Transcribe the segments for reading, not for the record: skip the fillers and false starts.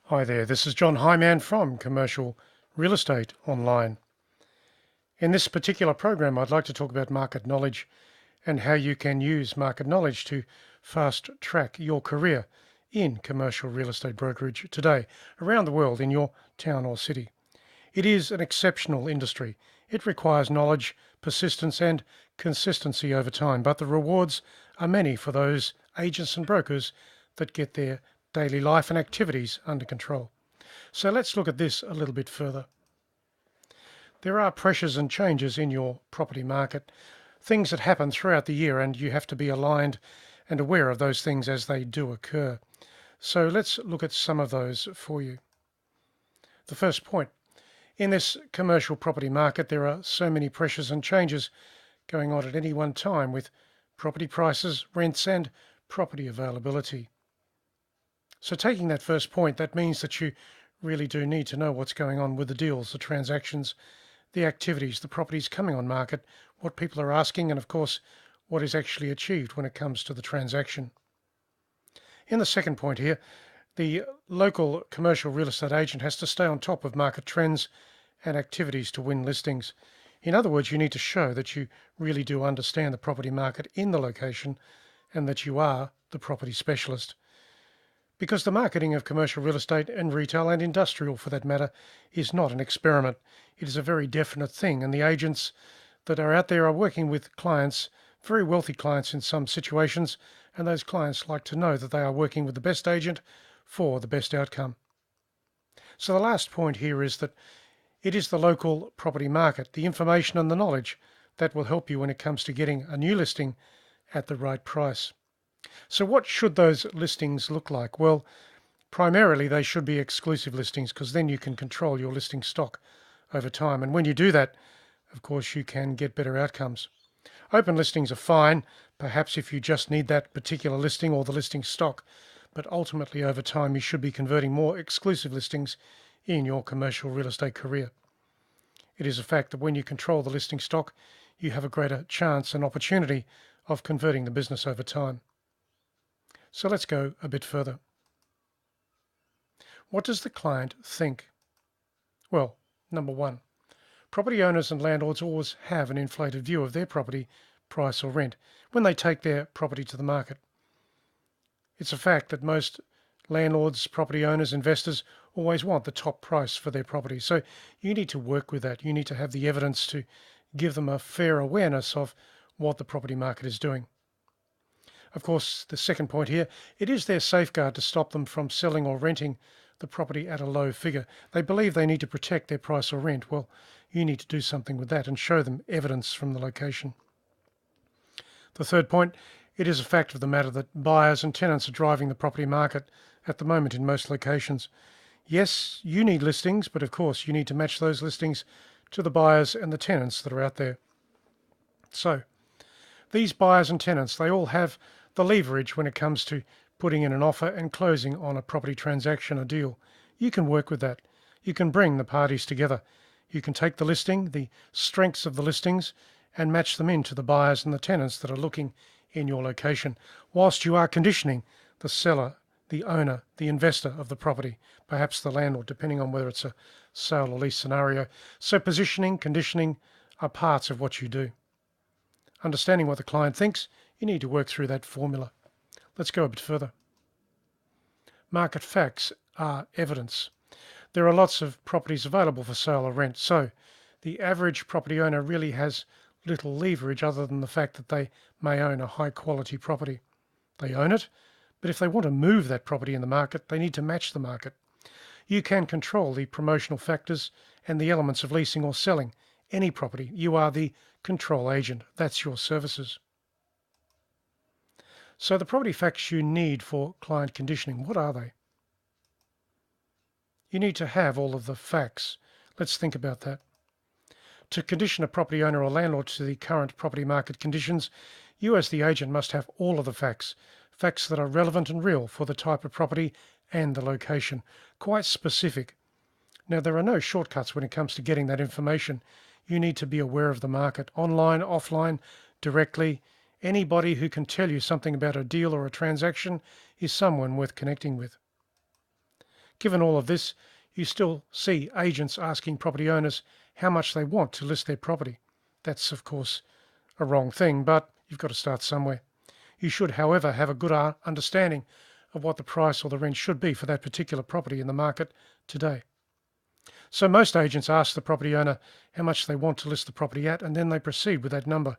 Hi there, this is John Hyman from Commercial Real Estate Online. In this particular program, I'd like to talk about market knowledge and how you can use market knowledge to fast track your career in commercial real estate brokerage today around the world in your town or city. It is an exceptional industry. It requires knowledge, persistence, and consistency over time, but the rewards are many for those agents and brokers that get their daily life and activities under control. So let's look at this a little bit further. There are pressures and changes in your property market, things that happen throughout the year, and you have to be aligned and aware of those things as they do occur. So let's look at some of those for you. The first point, in this commercial property market, there are so many pressures and changes going on at any one time with property prices, rents, and property availability. So taking that first point, that means that you really do need to know what's going on with the deals, the transactions, the activities, the properties coming on market, what people are asking, and of course, what is actually achieved when it comes to the transaction. In the second point here, the local commercial real estate agent has to stay on top of market trends and activities to win listings. In other words, you need to show that you really do understand the property market in the location and that you are the property specialist. Because the marketing of commercial real estate and retail and industrial, for that matter, is not an experiment. It is a very definite thing, and the agents that are out there are working with clients, very wealthy clients in some situations, and those clients like to know that they are working with the best agent for the best outcome. So the last point here is that it is the local property market, the information and the knowledge that will help you when it comes to getting a new listing at the right price. So what should those listings look like? Well, primarily they should be exclusive listings because then you can control your listing stock over time. And when you do that, of course, you can get better outcomes. Open listings are fine, perhaps if you just need that particular listing or the listing stock, but ultimately over time you should be converting more exclusive listings in your commercial real estate career. It is a fact that when you control the listing stock, you have a greater chance and opportunity of converting the business over time. So let's go a bit further. What does the client think? Well, number one, property owners and landlords always have an inflated view of their property price or rent when they take their property to the market. It's a fact that most landlords, property owners, investors always want the top price for their property. So you need to work with that. You need to have the evidence to give them a fair awareness of what the property market is doing. Of course, the second point here, it is their safeguard to stop them from selling or renting the property at a low figure. They believe they need to protect their price or rent. Well, you need to do something with that and show them evidence from the location. The third point, it is a fact of the matter that buyers and tenants are driving the property market at the moment in most locations. Yes, you need listings, but of course you need to match those listings to the buyers and the tenants that are out there. So, these buyers and tenants, they all have the leverage when it comes to putting in an offer and closing on a property transaction or deal. You can work with that. You can bring the parties together. You can take the listing, the strengths of the listings, and match them into the buyers and the tenants that are looking in your location, whilst you are conditioning the seller, the owner, the investor of the property, perhaps the landlord, depending on whether it's a sale or lease scenario. So positioning, conditioning are parts of what you do. Understanding what the client thinks, you need to work through that formula. Let's go a bit further. Market facts are evidence. There are lots of properties available for sale or rent, so the average property owner really has little leverage other than the fact that they may own a high quality property. They own it, but if they want to move that property in the market, they need to match the market. You can control the promotional factors and the elements of leasing or selling any property. You are the control agent. That's your services. So the property facts you need for client conditioning, what are they? You need to have all of the facts. Let's think about that. To condition a property owner or landlord to the current property market conditions, you as the agent must have all of the facts, facts that are relevant and real for the type of property and the location, quite specific. Now, there are no shortcuts when it comes to getting that information. You need to be aware of the market, online, offline, directly. Anybody who can tell you something about a deal or a transaction is someone worth connecting with. Given all of this, you still see agents asking property owners how much they want to list their property. That's, of course, a wrong thing, but you've got to start somewhere. You should, however, have a good understanding of what the price or the rent should be for that particular property in the market today. So most agents ask the property owner how much they want to list the property at, and then they proceed with that number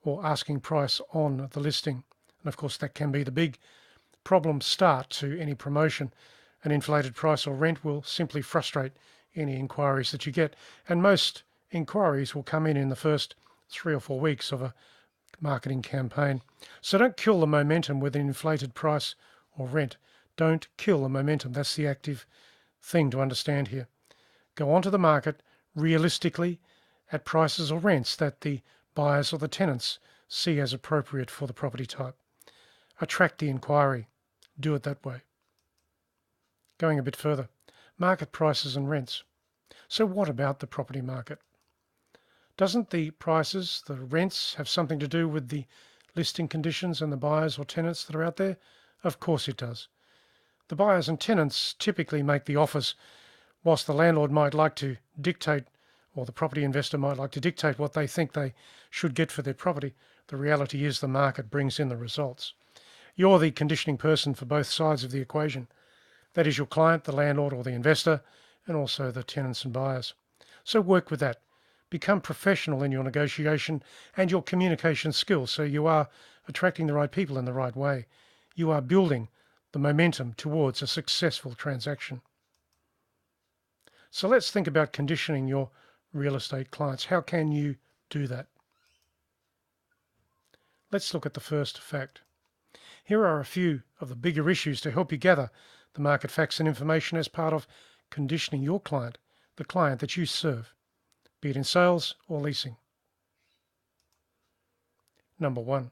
or asking price on the listing. And of course, that can be the big problem start to any promotion. An inflated price or rent will simply frustrate any inquiries that you get. And most inquiries will come in the first 3 or 4 weeks of a marketing campaign. So don't kill the momentum with an inflated price or rent. Don't kill the momentum. That's the active thing to understand here. Go onto the market realistically at prices or rents that the buyers or the tenants see as appropriate for the property type. Attract the inquiry. Do it that way. Going a bit further, market prices and rents. So what about the property market? Doesn't the prices, the rents, have something to do with the listing conditions and the buyers or tenants that are out there? Of course it does. The buyers and tenants typically make the offers, whilst the landlord might like to dictate, or the property investor might like to dictate what they think they should get for their property. The reality is the market brings in the results. You're the conditioning person for both sides of the equation. That is your client, the landlord or the investor, and also the tenants and buyers. So work with that. Become professional in your negotiation and your communication skills so you are attracting the right people in the right way. You are building the momentum towards a successful transaction. So let's think about conditioning your real estate clients. How can you do that? Let's look at the first fact. Here are a few of the bigger issues to help you gather the market facts and information as part of conditioning your client, the client that you serve, be it in sales or leasing. Number 1.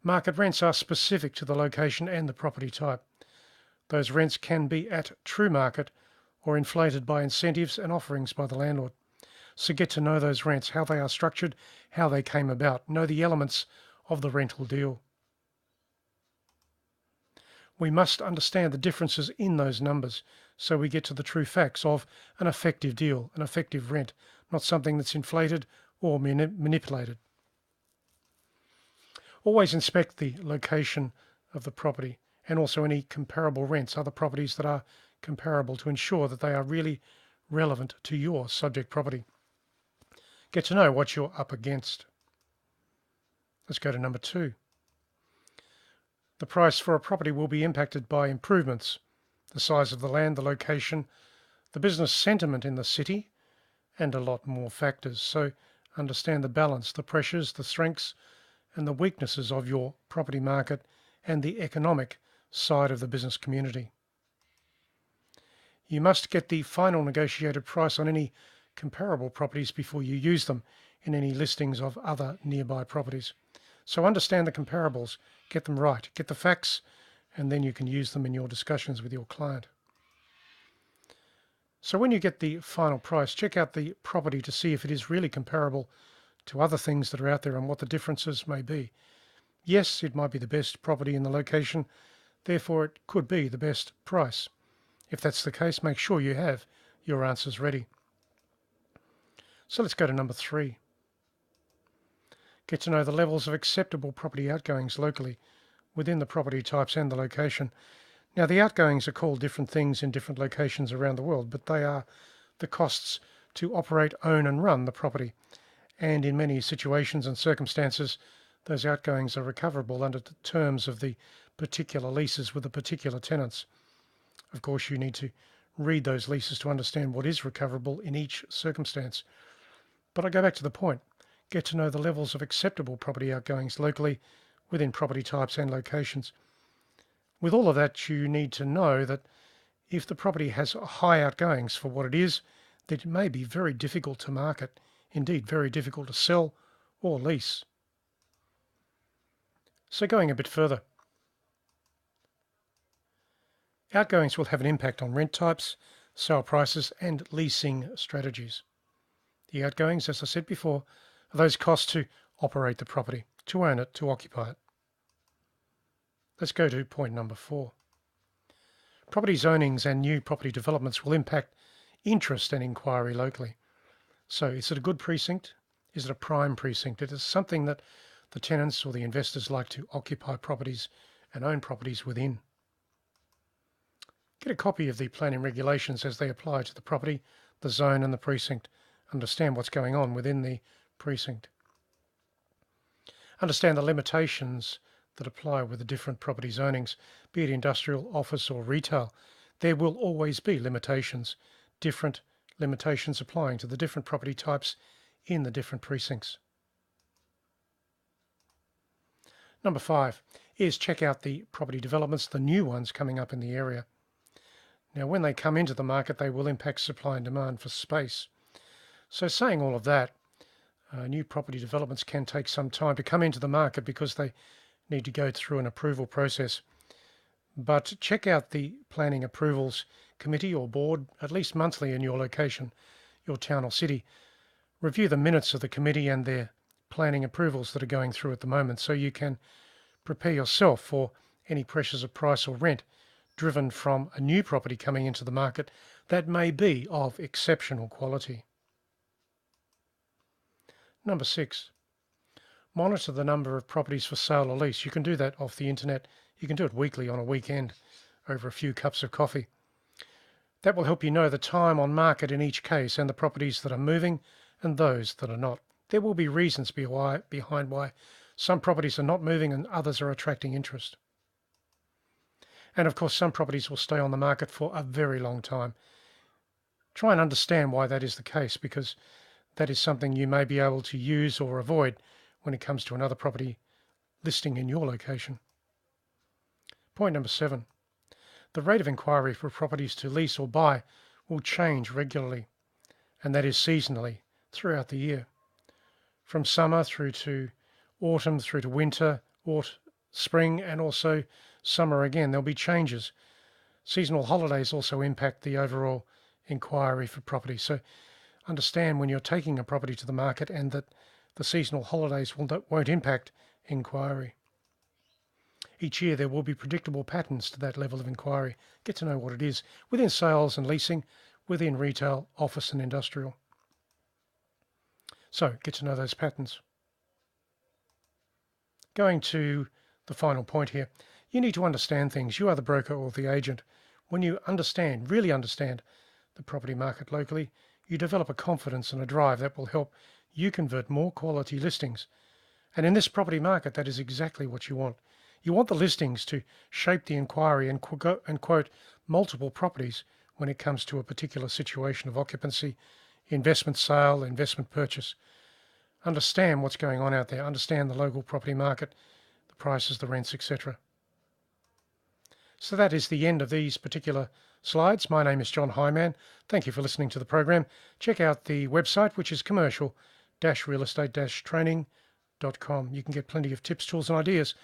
Market rents are specific to the location and the property type. Those rents can be at true market or inflated by incentives and offerings by the landlord. So get to know those rents, how they are structured, how they came about. Know the elements of the rental deal. We must understand the differences in those numbers so we get to the true facts of an effective deal, an effective rent, not something that's inflated or manipulated. Always inspect the location of the property and also any comparable rents, other properties that are comparable, to ensure that they are really relevant to your subject property. Get to know what you're up against. Let's go to number 2. The price for a property will be impacted by improvements, the size of the land, the location, the business sentiment in the city, and a lot more factors. So understand the balance, the pressures, the strengths, and the weaknesses of your property market and the economic side of the business community. You must get the final negotiated price on any comparable properties before you use them in any listings of other nearby properties. So understand the comparables, get them right, get the facts, and then you can use them in your discussions with your client. So when you get the final price, check out the property to see if it is really comparable to other things that are out there and what the differences may be. Yes, it might be the best property in the location, therefore it could be the best price. If that's the case, make sure you have your answers ready. So let's go to number 3. Get to know the levels of acceptable property outgoings locally within the property types and the location. Now, the outgoings are called different things in different locations around the world, but they are the costs to operate, own and run the property. And in many situations and circumstances, those outgoings are recoverable under the terms of the particular leases with the particular tenants. Of course, you need to read those leases to understand what is recoverable in each circumstance. But I go back to the point. Get to know the levels of acceptable property outgoings locally within property types and locations. With all of that, you need to know that if the property has high outgoings for what it is, that it may be very difficult to market, indeed very difficult to sell or lease. So going a bit further, outgoings will have an impact on rent types, sale prices and leasing strategies. The outgoings, as I said before, are those costs to operate the property, to own it, to occupy it. Let's go to point number 4. Property zonings and new property developments will impact interest and inquiry locally. So is it a good precinct? Is it a prime precinct? It is something that the tenants or the investors like to occupy properties and own properties within. Get a copy of the planning regulations as they apply to the property, the zone and the precinct. Understand what's going on within the precinct. Understand the limitations that apply with the different property zonings, be it industrial, office or retail. There will always be limitations, different limitations applying to the different property types in the different precincts. Number 5 is check out the property developments, the new ones coming up in the area. Now, when they come into the market, they will impact supply and demand for space. So saying all of that, new property developments can take some time to come into the market because they need to go through an approval process. But check out the Planning Approvals Committee or Board at least monthly in your location, your town or city. Review the minutes of the committee and their planning approvals that are going through at the moment so you can prepare yourself for any pressures of price or rent driven from a new property coming into the market that may be of exceptional quality. Number 6, monitor the number of properties for sale or lease. You can do that off the internet. You can do it weekly on a weekend over a few cups of coffee. That will help you know the time on market in each case and the properties that are moving and those that are not. There will be reasons behind why some properties are not moving and others are attracting interest. And of course, some properties will stay on the market for a very long time. Try and understand why that is the case, because that is something you may be able to use or avoid when it comes to another property listing in your location. Point number 7. The rate of inquiry for properties to lease or buy will change regularly, and that is seasonally throughout the year. From summer through to autumn, through to winter, spring, and also summer again, there'll be changes. Seasonal holidays also impact the overall inquiry for property. So understand when you're taking a property to the market and that the seasonal holidays won't impact inquiry. Each year there will be predictable patterns to that level of inquiry. Get to know what it is within sales and leasing, within retail, office and industrial. So get to know those patterns. Going to the final point here, you need to understand things. You are the broker or the agent. When you really understand the property market locally, you develop a confidence and a drive that will help you convert more quality listings. And in this property market, that is exactly what you want. You want the listings to shape the inquiry and quote multiple properties when it comes to a particular situation of occupancy, investment sale, investment purchase. Understand what's going on out there. Understand the local property market, the prices, the rents, etc. So that is the end of these particular slides. My name is John Hyman. Thank you for listening to the program. Check out the website, which is commercial-realestate-training.com. You can get plenty of tips, tools and ideas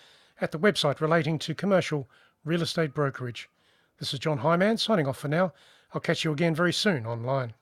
at the website relating to commercial real estate brokerage. This is John Hyman signing off for now. I'll catch you again very soon online.